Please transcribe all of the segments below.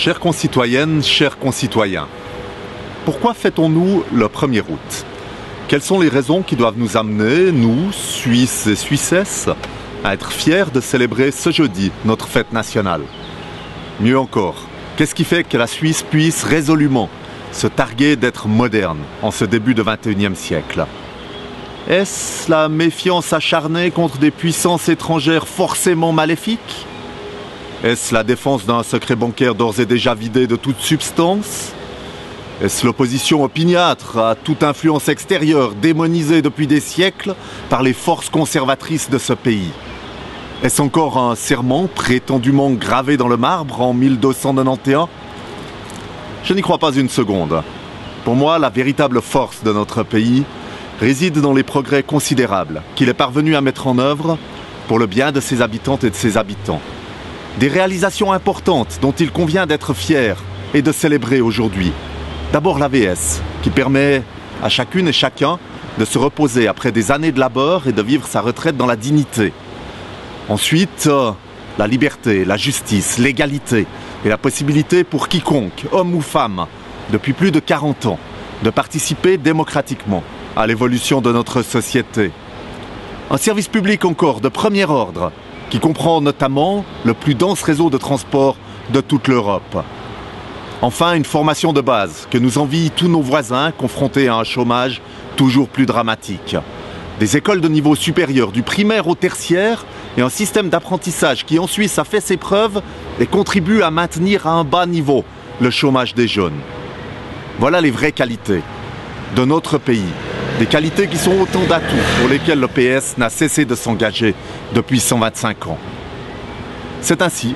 Chères concitoyennes, chers concitoyens, pourquoi fêtons-nous le 1er août? Quelles sont les raisons qui doivent nous amener, nous, Suisses et Suissesses, à être fiers de célébrer ce jeudi notre fête nationale? Mieux encore, qu'est-ce qui fait que la Suisse puisse résolument se targuer d'être moderne en ce début de XXIe siècle? Est-ce la méfiance acharnée contre des puissances étrangères forcément maléfiques? Est-ce la défense d'un secret bancaire d'ores et déjà vidé de toute substance? Est-ce l'opposition opiniâtre à toute influence extérieure démonisée depuis des siècles par les forces conservatrices de ce pays? Est-ce encore un serment prétendument gravé dans le marbre en 1291? Je n'y crois pas une seconde. Pour moi, la véritable force de notre pays réside dans les progrès considérables qu'il est parvenu à mettre en œuvre pour le bien de ses habitantes et de ses habitants. Des réalisations importantes dont il convient d'être fier et de célébrer aujourd'hui. D'abord l'AVS, qui permet à chacune et chacun de se reposer après des années de labeur et de vivre sa retraite dans la dignité. Ensuite, la liberté, la justice, l'égalité et la possibilité pour quiconque, homme ou femme, depuis plus de 40 ans, de participer démocratiquement à l'évolution de notre société. Un service public encore de premier ordre, qui comprend notamment le plus dense réseau de transport de toute l'Europe. Enfin, une formation de base que nous envient tous nos voisins confrontés à un chômage toujours plus dramatique. Des écoles de niveau supérieur, du primaire au tertiaire, et un système d'apprentissage qui en Suisse a fait ses preuves et contribue à maintenir à un bas niveau le chômage des jeunes. Voilà les vraies qualités de notre pays. Des qualités qui sont autant d'atouts pour lesquels le PS n'a cessé de s'engager depuis 125 ans. C'est ainsi,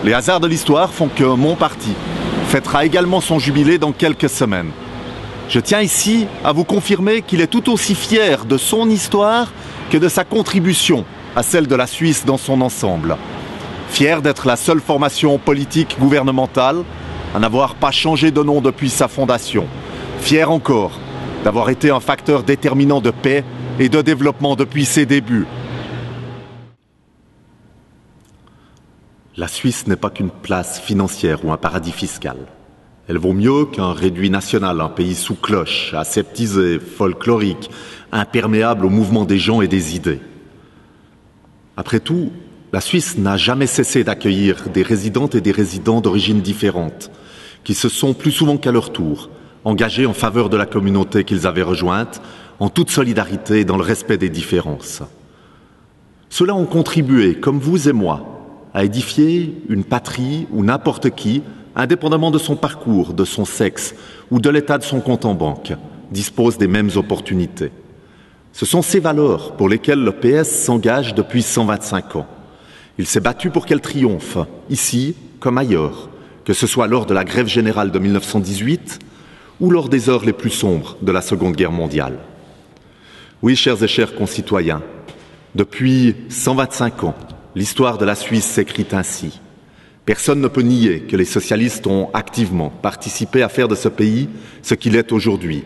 les hasards de l'histoire font que mon parti fêtera également son jubilé dans quelques semaines. Je tiens ici à vous confirmer qu'il est tout aussi fier de son histoire que de sa contribution à celle de la Suisse dans son ensemble. Fier d'être la seule formation politique gouvernementale à n'avoir pas changé de nom depuis sa fondation. Fier encore d'avoir été un facteur déterminant de paix et de développement depuis ses débuts. La Suisse n'est pas qu'une place financière ou un paradis fiscal. Elle vaut mieux qu'un réduit national, un pays sous cloche, aseptisé, folklorique, imperméable au mouvement des gens et des idées. Après tout, la Suisse n'a jamais cessé d'accueillir des résidentes et des résidents d'origines différentes, qui se sont plus souvent qu'à leur tour engagés en faveur de la communauté qu'ils avaient rejointe, en toute solidarité et dans le respect des différences. Ceux-là ont contribué, comme vous et moi, à édifier une patrie où n'importe qui, indépendamment de son parcours, de son sexe ou de l'état de son compte en banque, dispose des mêmes opportunités. Ce sont ces valeurs pour lesquelles le PS s'engage depuis 125 ans. Il s'est battu pour qu'elles triomphent, ici comme ailleurs, que ce soit lors de la grève générale de 1918 ou lors des heures les plus sombres de la Seconde Guerre mondiale. Oui, chers et chers concitoyens, depuis 125 ans, l'histoire de la Suisse s'écrit ainsi. Personne ne peut nier que les socialistes ont activement participé à faire de ce pays ce qu'il est aujourd'hui,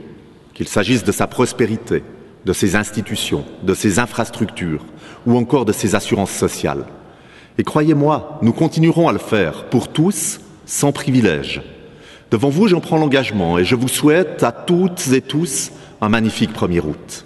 qu'il s'agisse de sa prospérité, de ses institutions, de ses infrastructures ou encore de ses assurances sociales. Et croyez-moi, nous continuerons à le faire pour tous, sans privilège. Devant vous, j'en prends l'engagement et je vous souhaite à toutes et tous un magnifique 1er août.